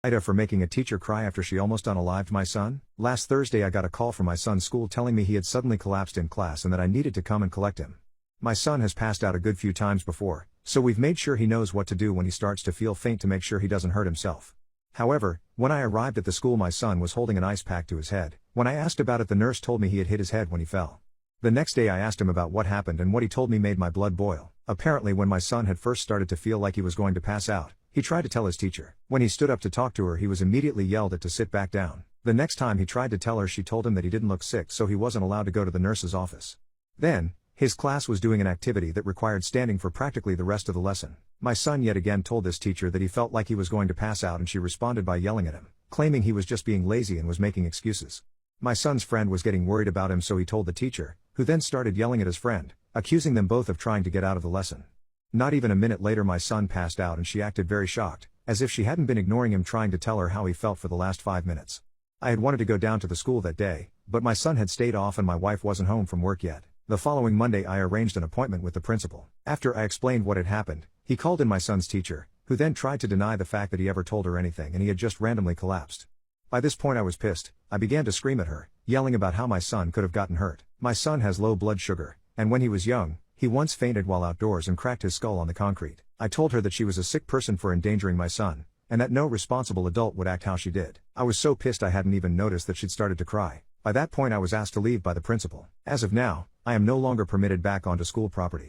AITA for making a teacher cry after she almost unalived my son? Last Thursday I got a call from my son's school telling me he had suddenly collapsed in class and that I needed to come and collect him. My son has passed out a good few times before, so we've made sure he knows what to do when he starts to feel faint to make sure he doesn't hurt himself. However, when I arrived at the school my son was holding an ice pack to his head. When I asked about it the nurse told me he had hit his head when he fell. The next day I asked him about what happened and what he told me made my blood boil. Apparently when my son had first started to feel like he was going to pass out, he tried to tell his teacher. When he stood up to talk to her he was immediately yelled at to sit back down. The next time he tried to tell her she told him that he didn't look sick so he wasn't allowed to go to the nurse's office. Then, his class was doing an activity that required standing for practically the rest of the lesson. My son yet again told this teacher that he felt like he was going to pass out and she responded by yelling at him, claiming he was just being lazy and was making excuses. My son's friend was getting worried about him so he told the teacher, who then started yelling at his friend, accusing them both of trying to get out of the lesson. Not even a minute later my son passed out and she acted very shocked, as if she hadn't been ignoring him trying to tell her how he felt for the last 5 minutes. I had wanted to go down to the school that day, but my son had stayed off and my wife wasn't home from work yet. The following Monday I arranged an appointment with the principal. After I explained what had happened, he called in my son's teacher, who then tried to deny the fact that he ever told her anything and he had just randomly collapsed. By this point I was pissed. I began to scream at her, yelling about how my son could have gotten hurt. My son has low blood sugar, and when he was young, he once fainted while outdoors and cracked his skull on the concrete. I told her that she was a sick person for endangering my son, and that no responsible adult would act how she did. I was so pissed I hadn't even noticed that she'd started to cry. By that point I was asked to leave by the principal. As of now, I am no longer permitted back onto school property.